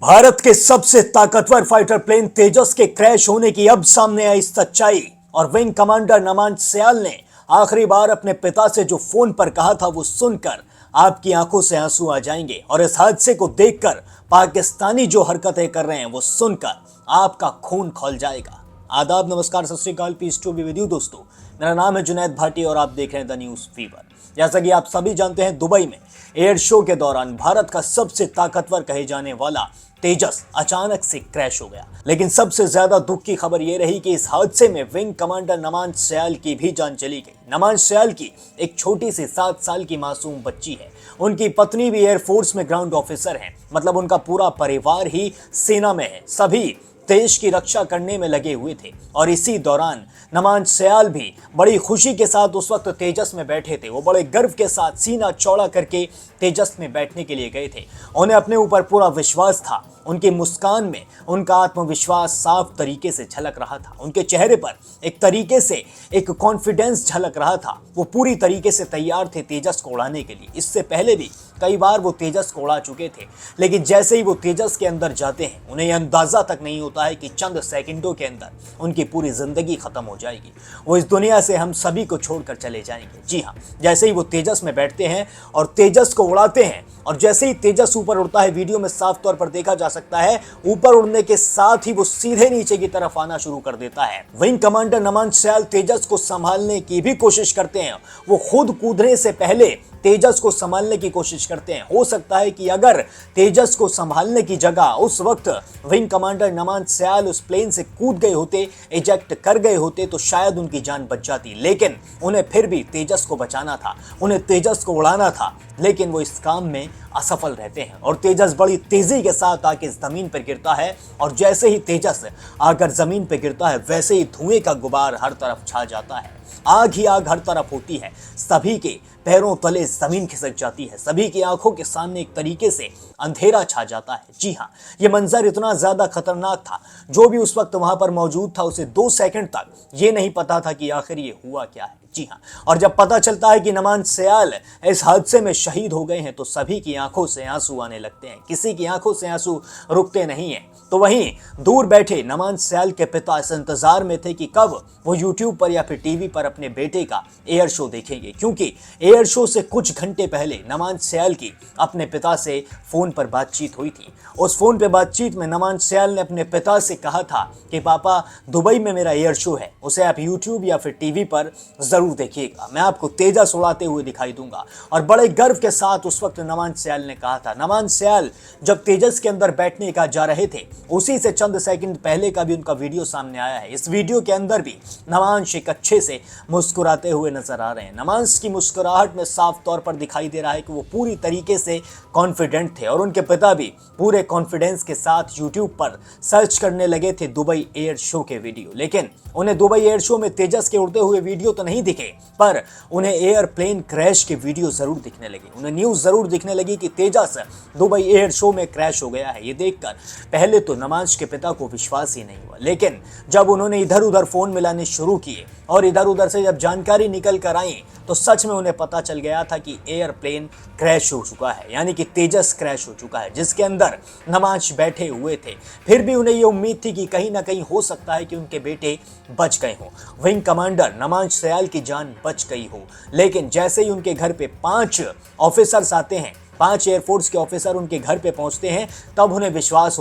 भारत के सबसे ताकतवर फाइटर प्लेन तेजस के क्रैश होने की अब सामने आई सच्चाई और विंग कमांडर नमान सयाल ने आखिरी बार अपने पिता से जो फोन पर कहा था वो सुनकर आपकी आंखों से आंसू आ जाएंगे और इस हादसे को देखकर पाकिस्तानी जो हरकतें कर रहे हैं वो सुनकर आपका खून खौल जाएगा। आदाब, नमस्कार, सत श्री अकाल, peace to be with you दोस्तों। मेरा नाम है जुनैद भाटी और आप देख रहे हैं द न्यूज फीवर। जैसा कि आप सभी जानते हैं, दुबई में एयर शो के दौरान भारत का सबसे ताकतवर कहे जाने वाला तेजस अचानक से क्रैश हो गया। लेकिन सबसे ज्यादा दुख की खबर यह रही कि इस हादसे में विंग कमांडर नमान सयाल की भी जान चली गई। नमान सयाल की एक छोटी सी 7 साल की मासूम बच्ची है। उनकी पत्नी भी एयरफोर्स में ग्राउंड ऑफिसर है, मतलब उनका पूरा परिवार ही सेना में है। सभी देश की रक्षा करने में लगे हुए थे और इसी दौरान नमान सयाल भी बड़ी खुशी के साथ उस वक्त तेजस में बैठे थे। वो बड़े गर्व के साथ सीना चौड़ा करके तेजस में बैठने के लिए गए थे। उन्हें अपने ऊपर पूरा विश्वास था। उनकी मुस्कान में उनका आत्मविश्वास साफ तरीके से झलक रहा था। उनके चेहरे पर एक तरीके से एक कॉन्फिडेंस झलक रहा था। वो पूरी तरीके से तैयार थे तेजस को उड़ाने के लिए। इससे पहले भी कई बार वो तेजस को उड़ा चुके थे, लेकिन जैसे ही वो तेजस के अंदर जाते हैं उन्हें यह अंदाजा तक नहीं होता है कि चंद सेकंडों के अंदर उनकी पूरी जिंदगी खत्म हो जाएगी। वो इस दुनिया से हम सभी को छोड़कर चले जाएंगे। जी हाँ, जैसे ही वो तेजस में बैठते हैं और तेजस को उड़ाते हैं और जैसे ही तेजस ऊपर उड़ता है, वीडियो में साफ तौर पर देखा जा सकता है, ऊपर उड़ने के साथ ही वो सीधे नीचे की तरफ आना शुरू कर देता है। विंग कमांडर नमान सयाल तेजस को संभालने की भी कोशिश करते हैं। वो खुद कूदने से पहले तेजस को संभालने की कोशिश करते हैं। हो सकता है कि अगर तेजस को संभालने की जगह उस वक्त विंग कमांडर नमान सयाल उस प्लेन से कूद गए होते, इजेक्ट कर गए होते, तो शायद उनकी जान बच जाती। लेकिन उन्हें फिर भी तेजस को बचाना था, उन्हें तेजस को उड़ाना था, लेकिन वो इस काम में असफल रहते हैं और तेजस बड़ी तेजी के साथ आके जमीन पर गिरता है। और जैसे ही तेजस आकर जमीन पर गिरता है, वैसे ही धुएं का गुबार हर तरफ छा जाता है। आग ही आग हर तरफ होती है। सभी के पैरों तले जमीन खिसक जाती है। सभी की आंखों के सामने एक तरीके से अंधेरा छा जाता है। जी हाँ, ये मंजर इतना ज्यादा खतरनाक था, जो भी उस वक्त वहां पर मौजूद था उसे 2 सेकंड तक ये नहीं पता था कि आखिर ये हुआ क्या है। जी हाँ, और जब पता चलता है कि नमान सयाल इस हादसे में शहीद हो गए हैं तो सभी की आंखों से आंसू आने लगते हैं। किसी की आंखों से आंसू रुकते नहीं हैं। तो वहीं दूर बैठे नमान सयाल के पिता इस इंतजार में थे कि कब वो यूट्यूब पर या फिर टीवी पर अपने बेटे का एयर शो देखेंगे, क्योंकि एयर शो से कुछ घंटे पहले नमान सयाल की अपने पिता से फोन पर बातचीत हुई थी। उस फोन पे बातचीत में नमान सयाल ने अपने पिता से कहा था कि पापा, दुबई में मेरा एयर शो है, उसे आप यूट्यूब या फिर टीवी पर जरूर देखिएगा, मैं आपको तेजस उड़ाते हुए दिखाई दूंगा। और बड़े गर्व के साथ उस वक्त नमान सयाल ने कहा था। नमान सयाल जब तेजस के अंदर बैठने का जा रहे थे, उसी से चंद सेकंड पहले का भी उनका वीडियो सामने आया है। इस वीडियो के अंदर भी नमांश एक अच्छे से मुस्कुराते हुए नजर आ रहे हैं। नमांश की मुस्कुराहट में साफ तौर पर दिखाई दे रहा है कि वो पूरी तरीके से कॉन्फिडेंट थे और उनके पिता भी पूरे कॉन्फिडेंस के साथ यूट्यूब पर सर्च करने लगे थे दुबई एयर शो के वीडियो। लेकिन उन्हें दुबई एयर शो में तेजस के उड़ते हुए वीडियो तो नहीं दिखे, पर उन्हें एयरप्लेन क्रैश के वीडियो जरूर दिखने लगे। उन्हें न्यूज जरूर दिखने लगी कि तेजस दुबई एयर शो में क्रैश हो गया है। ये देखकर पहले तो नमाज के पिता को विश्वास ही नहीं हुआ, लेकिन जब उन्होंने इधर उधर फोन मिलाने शुरू किए और इधर उधर से जब जानकारी निकल कर आई तो सच में उन्हें पता चल गया था कि एयरप्लेन क्रैश हो चुका है, यानी कि तेजस क्रैश हो चुका है, जिसके अंदर नमाज बैठे हुए थे। फिर भी उन्हें ये उम्मीद थी कि कहीं ना कहीं हो सकता है कि उनके बेटे बच गए हों, विंग कमांडर नमान सयाल की जान बच गई हो। लेकिन जैसे ही उनके घर पे 5 ऑफिसर्स आते हैं, 5 एयरफोर्स के ऑफिसर उनके घर पे पहुंचते हैं, तब उन्हें विश्वास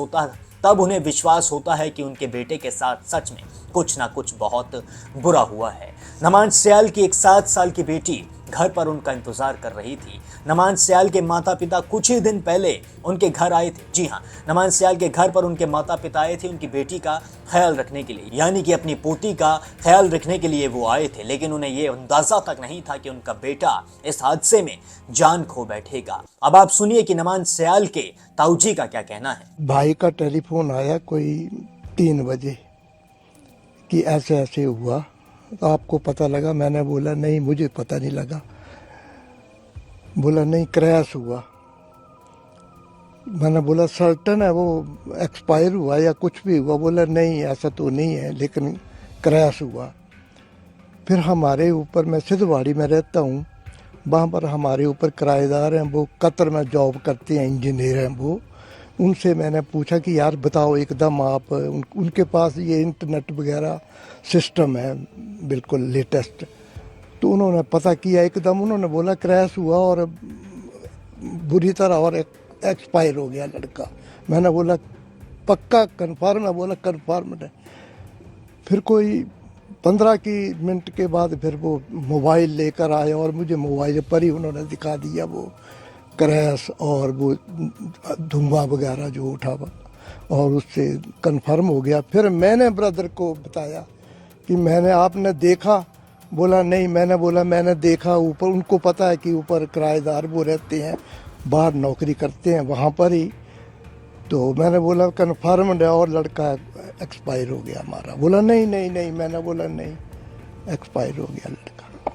होता है कि उनके बेटे के साथ सच में कुछ ना कुछ बहुत बुरा हुआ है। नमान सयाल की एक 7 साल की बेटी घर पर उनका इंतजार कर रही थी। नमान सयाल के माता पिता कुछ ही दिन पहले उनके घर आए थे। जी हाँ, नमान सयाल के घर पर उनके माता पिता आए थे उनकी बेटी का ख्याल रखने के लिए, यानी कि अपनी पोती का ख्याल रखने के लिए वो आए थे। लेकिन उन्हें ये अंदाजा तक नहीं था कि उनका बेटा इस हादसे में जान खो बैठेगा। अब आप सुनिए कि नमान सयाल के ताऊजी का क्या कहना है। भाई का टेलीफोन आया कोई 3 बजे कि ऐसे ऐसे हुआ, तो आपको पता लगा? मैंने बोला नहीं, मुझे पता नहीं लगा। बोला नहीं, क्रैश हुआ। मैंने बोला सर्टन है वो एक्सपायर हुआ या कुछ भी हुआ? बोला नहीं, ऐसा तो नहीं है, लेकिन क्रैश हुआ। फिर हमारे ऊपर, मैं सिद्धवाड़ी में रहता हूँ, वहाँ पर हमारे ऊपर किराएदार हैं, वो कतर में जॉब करते हैं, इंजीनियर हैं वो। उनसे मैंने पूछा कि यार बताओ एकदम आप उनके पास ये इंटरनेट वगैरह सिस्टम है बिल्कुल लेटेस्ट। तो उन्होंने पता किया, एकदम उन्होंने बोला क्रैश हुआ और बुरी तरह और एक्सपायर हो गया लड़का। मैंने बोला पक्का कन्फर्म है? बोला कन्फर्म है। फिर कोई 15 मिनट के बाद फिर वो मोबाइल लेकर आए और मुझे मोबाइल पर ही उन्होंने दिखा दिया वो क्रैश और वो धुआं वगैरह जो उठा हुआ, और उससे कंफर्म हो गया। फिर मैंने ब्रदर को बताया कि मैंने आपने देखा? बोला नहीं। मैंने बोला मैंने देखा ऊपर, उनको पता है कि ऊपर किराएदार वो रहते हैं, बाहर नौकरी करते हैं वहाँ पर ही। तो मैंने बोला कन्फर्म्ड है और लड़का एक्सपायर हो गया हमारा। बोला नहीं नहीं नहीं। मैंने बोला नहीं, एक्सपायर हो गया लड़का,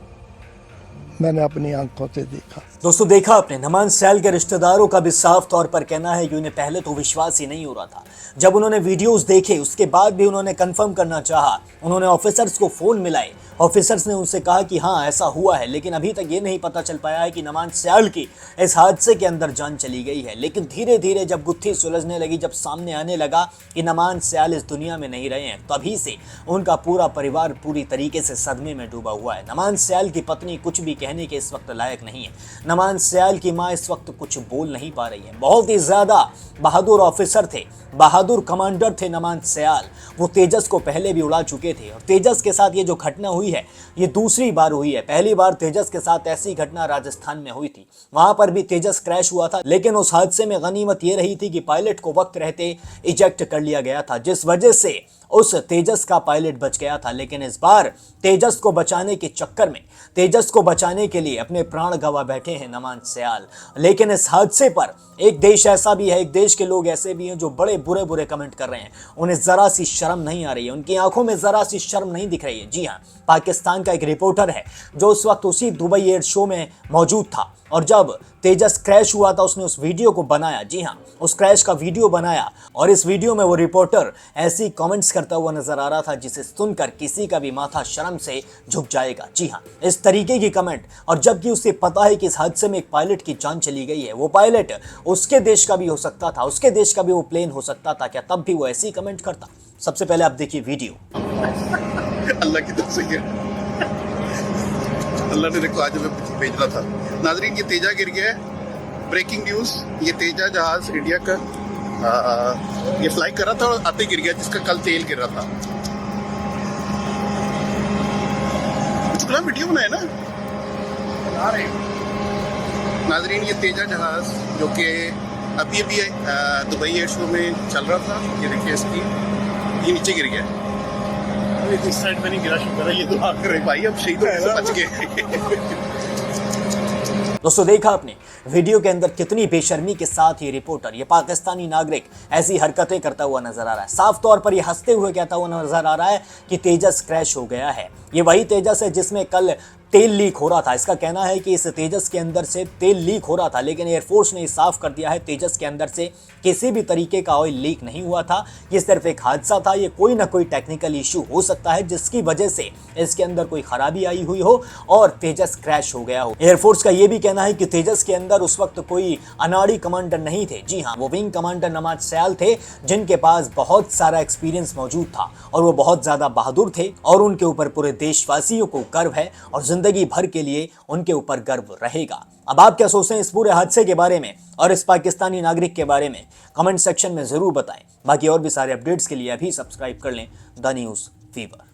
मैंने अपनी आंखों से देखा। दोस्तों देखा आपने, नमान सैल के रिश्तेदारों का भी साफ तौर पर कहना है कि उन्हें पहले तो विश्वास ही नहीं हो रहा था। जब उन्होंने वीडियोस देखे उसके बाद भी उन्होंने कंफर्म करना चाहा, उन्होंने ऑफिसर्स को फोन मिलाए, ऑफिसर्स ने उनसे कहा कि हाँ ऐसा हुआ है, लेकिन अभी तक ये नहीं पता चल पाया है कि नमान सैल की इस हादसे के अंदर जान चली गई है। लेकिन धीरे धीरे जब गुत्थी सुलझने लगी, जब सामने आने लगा कि नमान सैल इस दुनिया में नहीं रहे हैं, तभी से उनका पूरा परिवार पूरी तरीके से सदमे में डूबा हुआ है। नमान सैल की पत्नी कुछ भी कहने के इस वक्त लायक नहीं है। नमान सैल की मां इस वक्त कुछ बोल नहीं पा रही है। बहुत ही ज्यादा बहादुर ऑफिसर थे, बहादुर कमांडर थे नमान सैल। वो तेजस को पहले भी उड़ा चुके थे और तेजस के साथ ये जो घटना हुई है ये दूसरी बार हुई है। पहली बार तेजस के साथ ऐसी घटना राजस्थान में हुई थी, वहां पर भी तेजस क्रैश हुआ था, लेकिन उस हादसे में गनीमत ये रही थी कि पायलट को वक्त रहते इजेक्ट कर लिया गया था, जिस वजह से उस तेजस का पायलट बच गया था। लेकिन इस बार तेजस को बचाने के चक्कर में, तेजस को बचाने के लिए अपने प्राण गंवा बैठे हैं नमान सैल। लेकिन इस हादसे पर एक देश ऐसा भी है, एक देश के लोग ऐसे भी हैं जो बड़े बुरे बुरे कमेंट कर रहे हैं। उन्हें जरा सी शर्म नहीं आ रही है, उनकी आंखों में जरा सी शर्म नहीं दिख रही है। जी हाँ, पाकिस्तान का एक रिपोर्टर है जो उस वक्त उसी दुबई एयर शो में मौजूद था, और जब तेजस क्रैश हुआ था उसने उस वीडियो को बनाया। जी हाँ, उस क्रैश का वीडियो बनाया, और इस वीडियो में वो रिपोर्टर ऐसी कमेंट्स करता हुआ नजर आ रहा था जिसे सुनकर किसी का भी माथा शर्म से झुक जाएगा। जी हाँ, इस तरीके की कमेंट, और जबकि उसे पता है कि इस हादसे में एक पायलट की जान चली गई है, वो पायलट उसके देश का भी हो सकता था, उसके देश का भी वो प्लेन हो सकता था, क्या तब भी वो ऐसी कमेंट करता? सबसे पहले आप देखिए वीडियो। अल्लाह की तरफ से अल्लाह ने देखो आज हमें भेज रहा था। नाजरीन, ये तेजा गिर गया है। ब्रेकिंग न्यूज, ये तेजा जहाज इंडिया का ये फ्लाई कर रहा था और आते गिर गया, जिसका कल तेल गिर रहा था। कुछ वीडियो बनाया ना, बना रहे नाजरीन। ये तेजा जहाज जो कि अभी अभी दुबई एयर शो में चल रहा था, ये देखिए इसकी, ये नीचे गिर गया। इस साइड में नहीं गिरा, शुक्र है। ये दुआ कर रहे भाई, अब शहीदों से बच गए। दोस्तों देखा आपने वीडियो के अंदर कितनी बेशर्मी के साथ ये रिपोर्टर, ये पाकिस्तानी नागरिक ऐसी हरकतें करता हुआ नजर आ रहा है। साफ तौर पर ये हंसते हुए कहता हुआ नजर आ रहा है कि तेजस क्रैश हो गया है। ये वही तेजस है जिसमें कल तेल लीक हो रहा था। इसका कहना है कि इस तेजस के अंदर से तेल लीक हो रहा था, लेकिन एयरफोर्स ने साफ कर दिया है तेजस के अंदर से किसी भी तरीके का ऑयल लीक नहीं हुआ था। ये सिर्फ एक हादसा था, ये कोई ना कोई टेक्निकल इशू हो सकता है जिसकी वजह से इसके अंदर कोई खराबी आई हुई हो और तेजस क्रैश हो गया हो। एयरफोर्स का ये भी कहना है कि तेजस के अंदर उस वक्त कोई अनाड़ी कमांडर नहीं थे। जी हाँ, वो विंग कमांडर नमान सैल थे, जिनके पास बहुत सारा एक्सपीरियंस मौजूद था और वो बहुत ज्यादा बहादुर थे, और उनके ऊपर पूरे देशवासियों को गर्व है और जिंदगी भर के लिए उनके ऊपर गर्व रहेगा। अब आप क्या सोचते हैं इस पूरे हादसे के बारे में और इस पाकिस्तानी नागरिक के बारे में? कमेंट सेक्शन में जरूर बताएं। बाकी और भी सारे अपडेट्स के लिए अभी सब्सक्राइब कर लें द न्यूज़ फीवर।